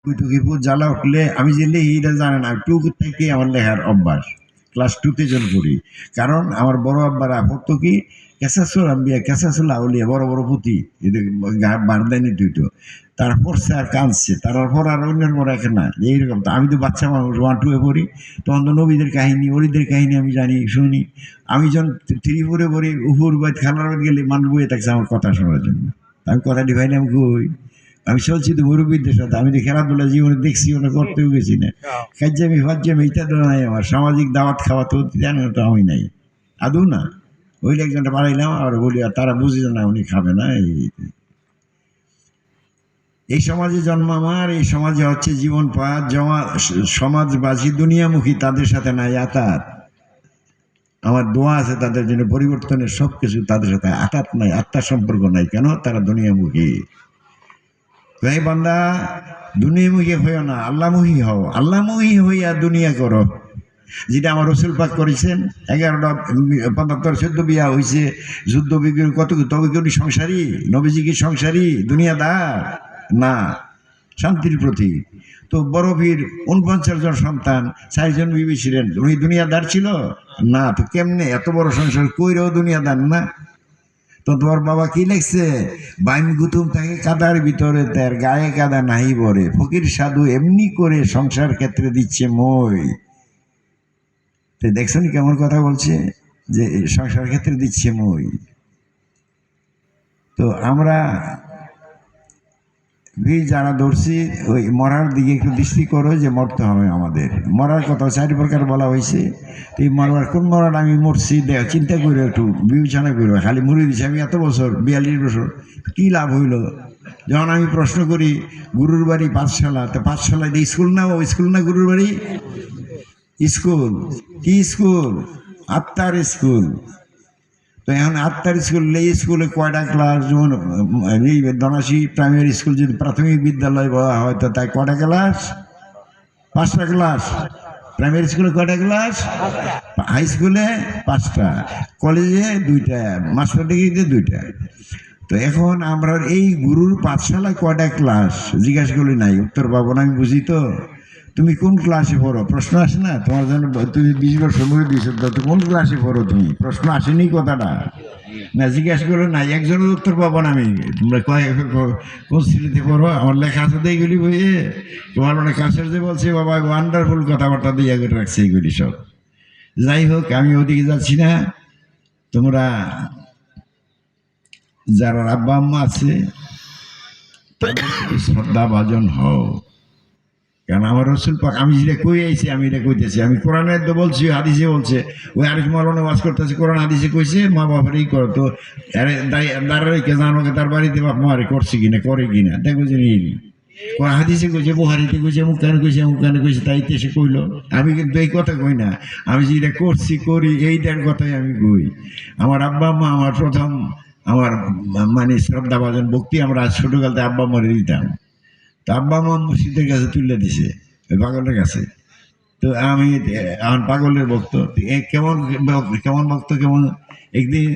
কুতুকিপুর জ্বালা উঠলে আমি যে লিখি এটা জানে না, টু থেকে আমার লেখার অভ্যাস। ক্লাস টুতে জন করি, কারণ আমার বড় আব্বারা পড়তো কি কেসাসুল আম্বিয়া কেসাসুল আউলিয়া, বড় বড় পুঁথি, এদের বারদানি দুইটো। তারপর স্যার কাঁদছে, তারপর আর অন্যের পর রাখে না এইরকম। তো আমি তো বাচ্চা মানুষ, 1 2 পড়ি, তখন তো নবীদের কাহিনী অলিদের কাহিনী আমি জানি শুনি। আমি যখন 3 4 পড়ি, উপর বাদ খেলার বাদ গেলে মানুষ বইয়ে থাকছে আমার কথা শোনার জন্য। আমি কথা ডিভাইলাম কই, আমি চলছি তো মুরব্বীদের সাথে, আমি তো খেলাধুলা জীবনে দেখছি, ওটা করতেও গেছি না। কাজ্জামি ফাজ্জামি এটা তো নাই আমার, সামাজিক দাওয়াত খাওয়া তো জানো তো আমি নাই আদৌ না। ওই একজনটা বাড়াইলাম আর বলি, আর তারা বুঝে না উনি খাবে না। এই সমাজে জন্ম আমার, এই সমাজে হচ্ছে জীবন পাত জমা, সমাজবাসী দুনিয়ামুখী, তাদের সাথে নাই আতাত। আমার দোয়া আছে তাদের জন্য পরিবর্তনের, সব কিছু তাদের সাথে আতাত নাই, আত্মার সম্পর্ক নাই। কেন? তারা দুনিয়ামুখী। ভাই বান্দা, দুনিয়ামুখী হইও না, আল্লাহমুখী হও। আল্লাহমুখী হইয়া দুনিয়া করো, যেটা আমার রসুল পাক করেছেন। 11টা 75 14 বিয়া হয়েছে, যুদ্ধ বিগ্রহ কত, তবে কি উনি সংসারী? নবীজি কি সংসারী? দুনিয়াদার না, শান্তির প্রতীক। তো বড় বীর 49 জন সন্তান, 4 জন বিবি ছিলেন, উনি দুনিয়াদার ছিল না। তো কেমনে এত বড় সংসার কইরেও দুনিয়াদার না? তো তোমার বাবা কি লিখছে, বাইম গুতুম থাকে কাদার ভিতরে, তার গায়ে কাদা নাহি বরে, ফকির সাধু এমনি করে সংসার ক্ষেত্রে দিচ্ছে মই। তো দেখছেন কেমন কথা বলছে, যে সংসার ক্ষেত্রে দিচ্ছে মই। তো আমরা যারা ধরছি, ওই মরার দিকে একটু দৃষ্টি করো, যে মরতে হবে আমাদের। মরার কথা 4 প্রকার বলা হয়েছে। তো এই মরার কোন মরার আমি মরছি দেখ চিন্তা করে একটু বিবেচনা করবো। খালি মরে দিছি আমি এত বছর, 42 বছর, কী লাভ হইল? যখন আমি প্রশ্ন করি, গুরুর বাড়ি পাঠশালা, তো পাঠশালায় স্কুল না, ও স্কুল না, গুরুর বাড়ি স্কুল। কি স্কুল? আত্মার স্কুল। তো এখন আত্মার স্কুল, এই স্কুলে কয়টা ক্লাস? যেমন এই বেদনাশী প্রাইমারি স্কুল যদি প্রাথমিক বিদ্যালয় বলা হয়, তো তাই কয়টা ক্লাস? 5টা ক্লাস। প্রাইমারি স্কুলে কয়টা ক্লাস? হাই স্কুলে 5টা, কলেজে 2টা, মাস্টার ডিগ্রিতে 2টা। তো এখন আমরা এই গুরুর পাঠশালায় কয়টা ক্লাস জিজ্ঞাসা করি নাই, উত্তর পাবো না। আমি বুঝি তো তুমি কোন ক্লাসে পড়ো, প্রশ্ন আসে না তোমার জন্য? তুমি 20 বছর মরে দিয়েছো, তো কোন ক্লাসে পড়ো তুমি? প্রশ্ন আসেনি কথাটা না, জিজ্ঞাসা করো না, একজনের উত্তর পাবো না আমি। তোমরা কোন শ্রেণীতে পড়ো? আমার লেখা আছে তো এইগুলি বইয়ে। তোমার মানে কাছের যে বলছে বাবা ওয়ান্ডারফুল কথাবার্তা দিয়ে করে রাখছে এইগুলি সব। যাই হোক, আমি ওদিকে যাচ্ছি না। তোমরা যারা আব্বা আম্মা আছে শ্রদ্ধা ভাজন হও। কারণ আমার রসুল পাক, আমি যেটা কই আইছি আমি এটা কইতেছি, আমি কোরআনে তো বলছি, হাদিসে বলছে। ওই আরিফ মাওলানা ওয়াজ করতেছে, কোরআন হাদিসে কইছে মা বাবার এই করো। তো দাঁড়াইকে জানো তার বাড়িতে বাপ মারে করছে কিনা, করে কিনা দেখো যে কোরআন হাদিসে কইছে, বুহারিতে কইছে, মুখ কানে কইছে, মুখ কানে কইছে, তাই সে কইলো। আমি কিন্তু এই কথা কই না, আমি যেটা করছি করি এইটার কথাই আমি কই। আমার আব্বা আম্মা আমার প্রথম, আমার মানে শ্রদ্ধা ভাজন ভক্তি। আমরা ছোটকালতে আব্বা মারে দিতাম, তো আব্বা মা মসজিদের কাছে তুলে দিছে, ওই পাগলের কাছে। তো আমি আমার পাগলের ভক্ত। কেমন কেমন ভক্ত কেমন। একদিন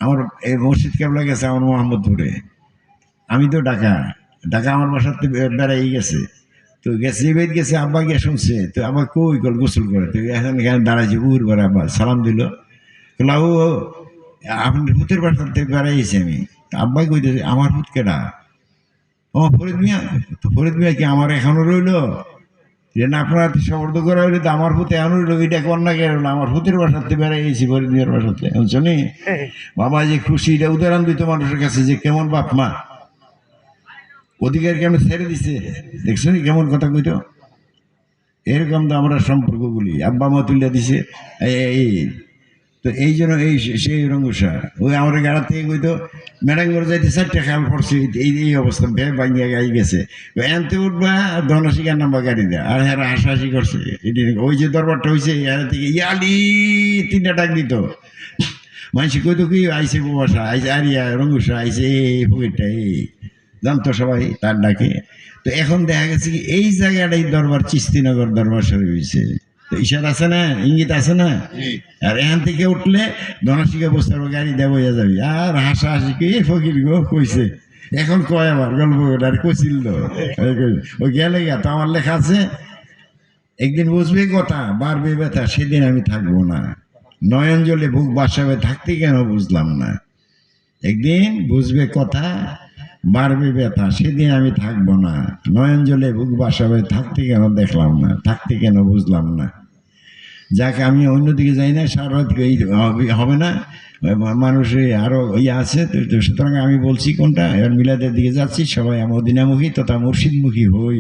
আমার এই মসজিদ কেবলা গেছে আমার মোহাম্মদপুরে, আমি তো ঢাকা, ঢাকা আমার বাসার তো বেড়াই গেছে। তো গেছে বেদ গেছে, আব্বা গিয়ে শুনছে। তো আবার কই গল গোসল করে, তো এখন এখানে দাঁড়াইছে পুকুর করে, আব্বা সালাম দিল। ও আপনার ভূতের বাসার থেকে বেড়াইছি আমি। আব্বাই কইতেছে আমার ভূত কেডা? ও ফরিদ মিয়া। তো ফরিদ মিয়া কি আমার এখনো রইল? যে না, আপনার শবর্দ করা হইলে তো আমার ভূতে এখনো রইল, এটা কন্যা কে রইল? আমার ভূতের বাসাতে বেড়াই গেছি, ফরিদ মিয়ার বাসাতে। শুনি বাবা যে খুশি, এটা উদাহরণ দিত মানুষের কাছে যে কেমন বাপ মা, অধিকার কেমন ছেড়ে দিছে। দেখছো কেমন কথা কইতো। এরকম তো আমরা সম্পর্কগুলি আব্বা মা তুলিয়া দিছে। এই তো এই জন্য এই সেই রঙ্গুসা ওই আমার গাড়া থেকে কইতো ম্যাডাম করে যাইতে 4টা খেয়াল পড়ছে, এই এই অবস্থা ভেবে ভাঙিয়া গাই গেছে। এনতে উঠবা ধনশিকার নাম্বার গাড়ি দেয়, আর হ্যাঁ হাসাহাসি করছে। ওই যে দরবারটা হয়েছে এর থেকে ইয়ালি 3টা ডাক দিত। মানুষ কইতো কি আইসে বাসা আইসে, আরিয়া রঙ্গুসা আইসে, এই ফকিরটা এই জানতো সবাই তার ডাকে। তো এখন দেখা গেছে কি এই জায়গাটাই দরবার চিস্তিনগর দরবার শরীফ হয়েছে। তো ইশারা আছে না, ইঙ্গিত আছে না? আর এখান থেকে উঠলে ধনাশিকা বস্তার গাড়ি দেওয়া যাবে, আর হাসাহাসি কি ফকির গো কইছে এখন কয় আবার গল্প আর কইছিল তো ওই গেলে গা তো আমার লেখা আছে একদিন বুঝবে কথা বাড়বে ব্যথা সেদিন আমি থাকবো না নয়ন জলে বুক বাসাবে থাকতে কেন বুঝলাম না একদিন বুঝবে কথা বাড়বে ব্যথা সেদিন আমি থাকবো না নয়ন জলে বুক বাসাবে থাকতে কেন দেখলাম না থাকতে কেন বুঝলাম না যাকে আমি অন্যদিকে যাই না সারা রাত হবে না মানুষের আরো ইয়ে আছে তো সুতরাং আমি বলছি কোনটা এবার মিলাদের দিকে যাচ্ছি সবাই মদিনামুখী তথা মুর্শিদমুখী হই